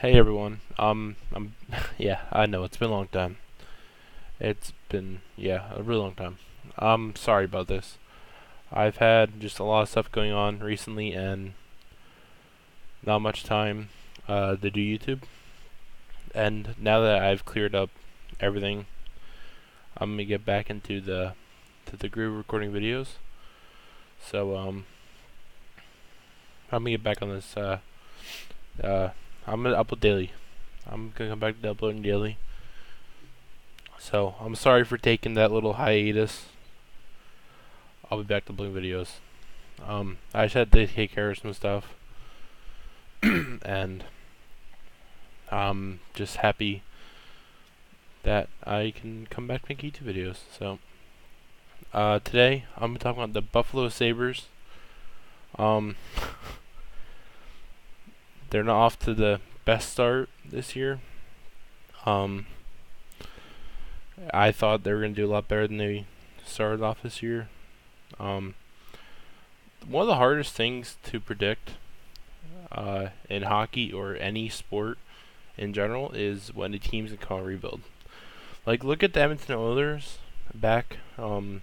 Hey everyone. Yeah, I know it's been a long time. It's been a really long time. Sorry about this. I've had just a lot of stuff going on recently and not much time to do YouTube. And now that I've cleared up everything, I'm gonna get back into the groove of recording videos. So I'm gonna get back on this. Uh, I'm gonna upload daily. I'm gonna come back to uploading daily. So I'm sorry for taking that little hiatus. I'll be back to uploading videos. I just had to take care of some stuff, and I'm just happy that I can come back and make YouTube videos. So today I'm gonna talk about the Buffalo Sabres. Um, they're not off to the best start this year. Um, I thought they were gonna do a lot better than they started off this year. Um, One of the hardest things to predict in hockey or any sport in general is when the teams can call a rebuild. Like, look at the Edmonton Oilers back from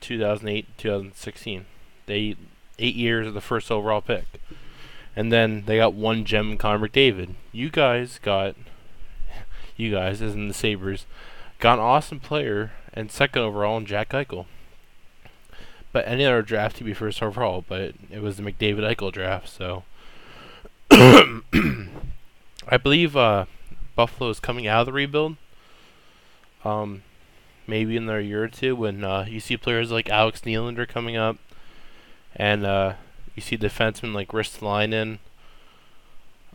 2008 to 2016. They 8 years of the first overall pick, and then they got one gem in Connor McDavid. You guys, as in the Sabres, got an awesome player and second overall in Jack Eichel. But any other draft he'd be first overall, but it was the McDavid Eichel draft, so I believe Buffalo is coming out of the rebuild. Maybe in their year or two when you see players like Alex Nylander coming up, and you see defensemen like Ristolainen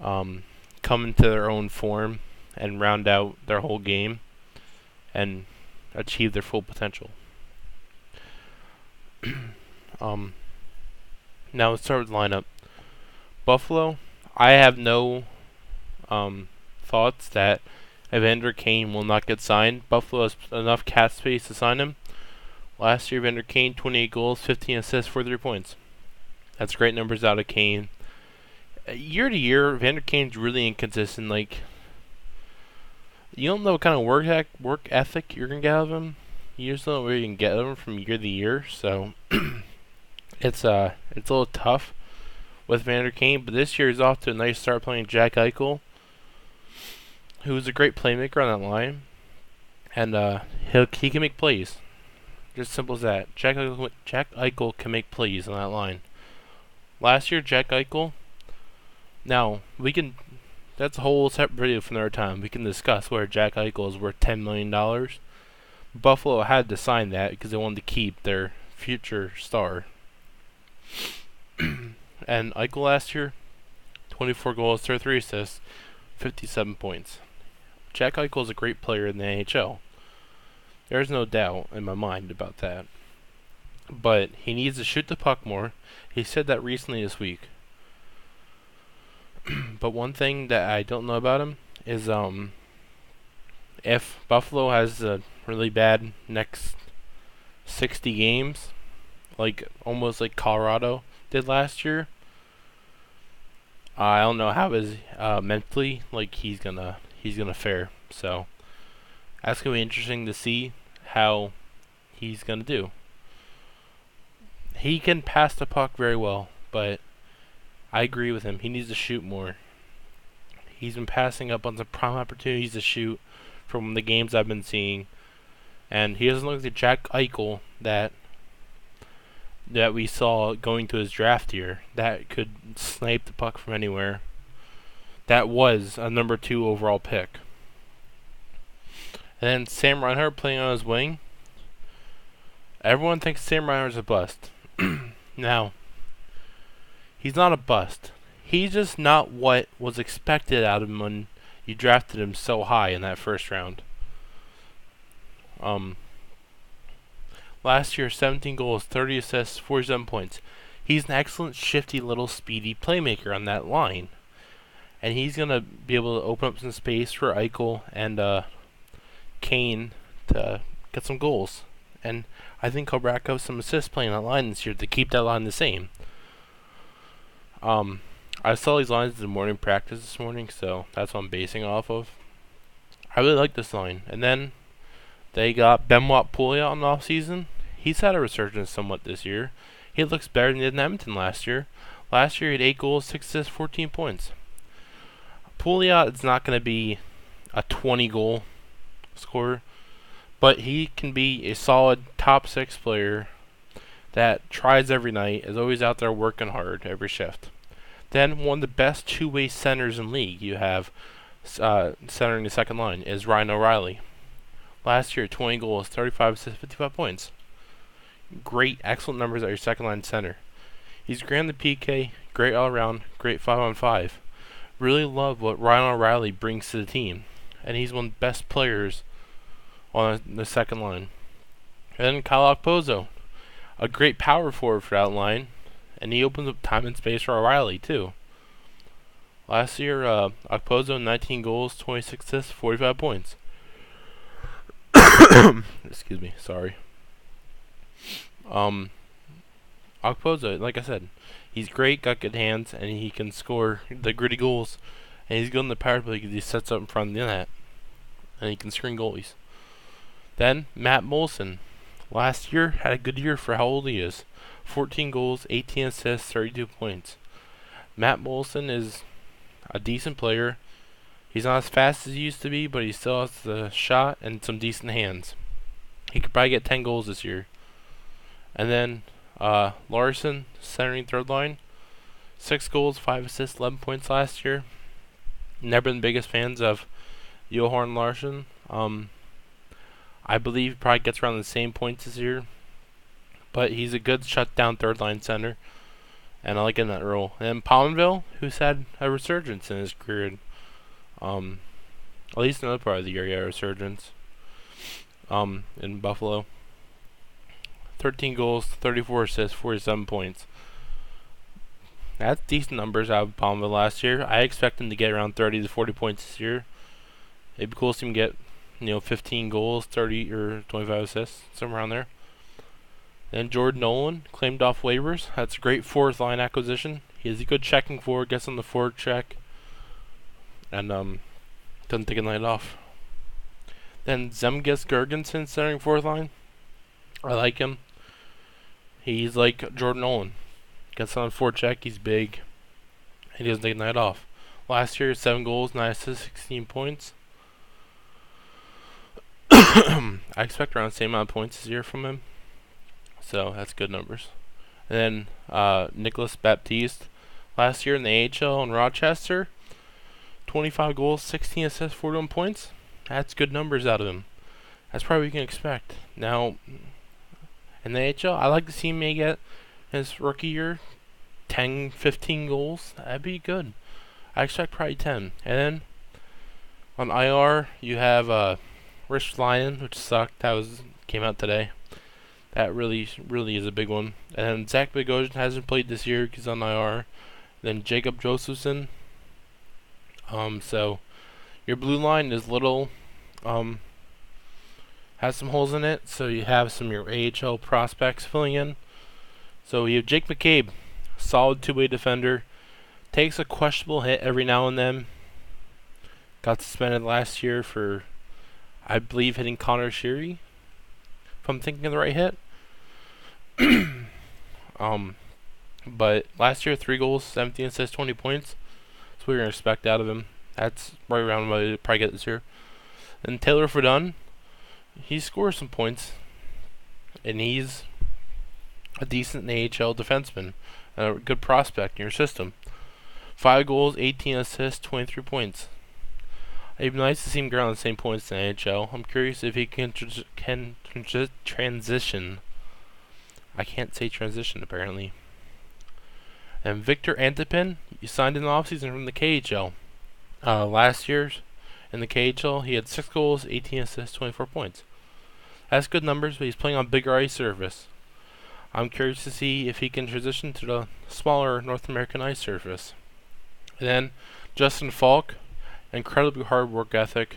come into their own form and round out their whole game and achieve their full potential. Now let's start with the lineup. Buffalo, I have no thoughts that Evander Kane will not get signed. Buffalo has enough cap space to sign him. Last year, Evander Kane, 28 goals, 15 assists, 43 points. That's great numbers out of Kane. Year to year, Evander Kane's really inconsistent. Like, you don't know what kind of work ethic you're gonna get out of him. You just don't know where you can get them from year to year. So it's a little tough with Vander Kane, but this year he's off to a nice start playing Jack Eichel, who's a great playmaker on that line, and he can make plays. Just simple as that. Jack Eichel can make plays on that line. Last year, Jack Eichel. Now that's a whole separate video for another time. We can discuss where Jack Eichel is worth $10 million. Buffalo had to sign that because they wanted to keep their future star. And Eichel last year, 24 goals, 33 assists, 57 points. Jack Eichel is a great player in the NHL. There's no doubt in my mind about that. But he needs to shoot the puck more. He said that recently this week. But one thing that I don't know about him is if Buffalo has a really bad next 60 games, like almost like Colorado did last year, I don't know how his mentally he's gonna fare. So that's gonna be interesting to see how he's gonna do. He can pass the puck very well, but I agree with him. He needs to shoot more. He's been passing up on some prime opportunities to shoot from the games I've been seeing, and he doesn't look like the Jack Eichel that we saw going to his draft year that could snipe the puck from anywhere. That was a number 2 overall pick. And then Sam Reinhart playing on his wing. Everyone thinks Sam Reinhart's a bust. Now, he's not a bust. He's just not what was expected out of him when you drafted him so high in that first round. Last year, 17 goals, 30 assists, 47 points. He's an excellent, shifty, little, speedy playmaker on that line. And he's going to be able to open up some space for Eichel and Kane to get some goals. And I think he'll rack up some assists playing that line this year to keep that line the same. I saw these lines in the morning practice this morning, so that's what I'm basing off of. I really like this line. And then they got Benoit Pouliot on the offseason. He's had a resurgence somewhat this year. He looks better than he did in Edmonton last year. Last year he had 8 goals, 6 assists, 14 points. Pouliot is not going to be a 20-goal scorer, but he can be a solid top 6 player that tries every night, is always out there working hard every shift. Then one of the best two-way centers in league you have centering the second line is Ryan O'Reilly. Last year, 20 goals, 35 assists, 55 points. Great, excellent numbers at your second line center. He's great on the PK, great all around, great 5-on-5. Really love what Ryan O'Reilly brings to the team, and he's one of the best players on the second line. And then Kyle Okposo, a great power forward for that line, and he opens up time and space for O'Reilly too. Last year, Okposo 19 goals, 26 assists, 45 points. Excuse me, sorry. Okposo, like I said, he's great, got good hands, and he can score the gritty goals. And he's good in the power play because he sets up in front of the net, and he can screen goalies. Then Matt Molson, last year had a good year for how old he is. 14 goals, 18 assists, 32 points. Matt Molson is a decent player. He's not as fast as he used to be, but he still has the shot and some decent hands. He could probably get 10 goals this year. And then Larson, centering third line, 6 goals, 5 assists, 11 points last year. Never been the biggest fans of Johan Larson. I believe he probably gets around the same points this year. But he's a good shutdown third line center, and I like him in that role. And then Pominville, who's had a resurgence in his career. At least another part of the year, he had a resurgence. In Buffalo. 13 goals, 34 assists, 47 points. That's decent numbers out of Pominville last year. I expect him to get around 30 to 40 points this year. It'd be cool to see him get, 15 goals, 30 or 25 assists, somewhere around there. Then Jordan Nolan, claimed off waivers. That's a great fourth line acquisition. He is a good checking forward, gets on the forward check, and doesn't take a night off. Then Zemgus Girgensson, centering fourth line. I like him. He's like Jordan Nolan. Gets on the forward check, he's big. He doesn't take a night off. Last year, 7 goals, 9 assists, 16 points. I expect around the same amount of points this year from him. So that's good numbers. And then Nicholas Baptiste, last year in the AHL in Rochester, 25 goals, 16 assists, 41 points. That's good numbers out of him. That's probably what you can expect. Now, in the AHL, I like to see him may get his rookie year 10, 15 goals. That'd be good. I expect probably 10. And then on IR, you have Rich Lyon, which sucked. Came out today. That really is a big one. And then Zach Bogosian hasn't played this year because he's on IR. Then Jacob Josephson. So your blue line is little, has some holes in it. So you have some of your AHL prospects filling in. So you have Jake McCabe, solid two-way defender. Takes a questionable hit every now and then. Got suspended last year for, I believe, hitting Connor Sheary, if I'm thinking of the right hit. But last year, 3 goals, 17 assists, 20 points. That's what you're going to expect out of him. That's right around what he'll probably get this year. And Taylor Fredon, he scores some points. And he's a decent AHL defenseman. A good prospect in your system. 5 goals, 18 assists, 23 points. It'd be nice to see him get on the same points in the NHL. I'm curious if he can transition. I can't say transition, apparently. And Victor Antipin, you signed in the offseason from the KHL. Last year in the KHL, he had 6 goals, 18 assists, 24 points. That's good numbers, but he's playing on bigger ice surface. I'm curious to see if he can transition to the smaller North American ice surface. And then Justin Falk, incredibly hard work ethic,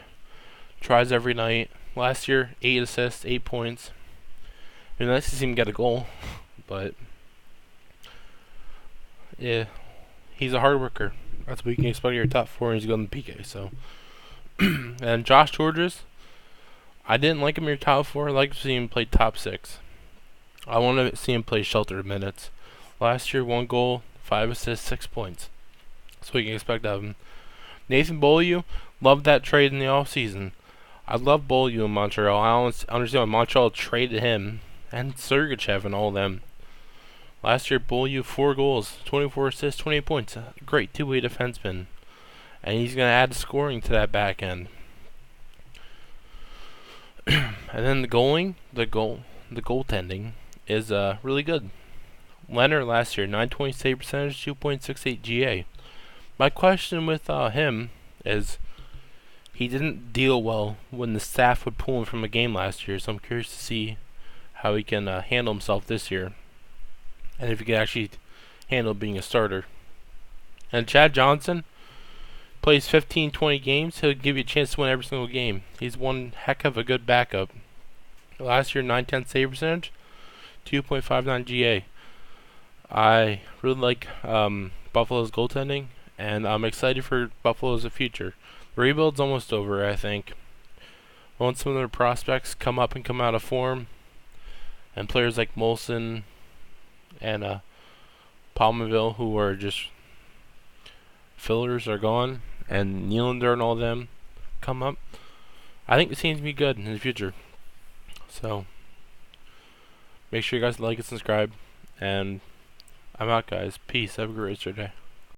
tries every night. Last year, 8 assists, 8 points. It'd be nice to see him get a goal, but yeah, he's a hard worker. That's what you can expect of your top four, and he's going to PK. So, and Josh Georges, I didn't like him in your top four. I like to see him play top six. I want to see him play sheltered minutes. Last year, 1 goal, 5 assists, 6 points. That's what you can expect of him. Nathan Beaulieu, loved that trade in the offseason. I love Beaulieu in Montreal. I don't understand why Montreal traded him and Sergachev and all them. Last year, Beaulieu, 4 goals, 24 assists, 28 points. A great two-way defenseman. And he's going to add scoring to that back end. And then the goaltending is really good. Leonard last year, 920 save percentage, 2.68 GA. My question with him is he didn't deal well when the staff would pull him from a game last year, so I'm curious to see how he can handle himself this year, and if he can actually handle being a starter. And Chad Johnson plays 15, 20 games. He'll give you a chance to win every single game. He's one heck of a good backup. Last year, 910 save percentage, 2.59 GA. I really like Buffalo's goaltending, and I'm excited for Buffalo's future. The rebuild's almost over, I think. Once some of their prospects come up and come out of form, and players like Molson and Palmerville, who are just fillers, are gone, and Nylander and all them come up, I think the team's be good in the future. So, make sure you guys like and subscribe, and I'm out, guys. Peace. Have a great rest of your day.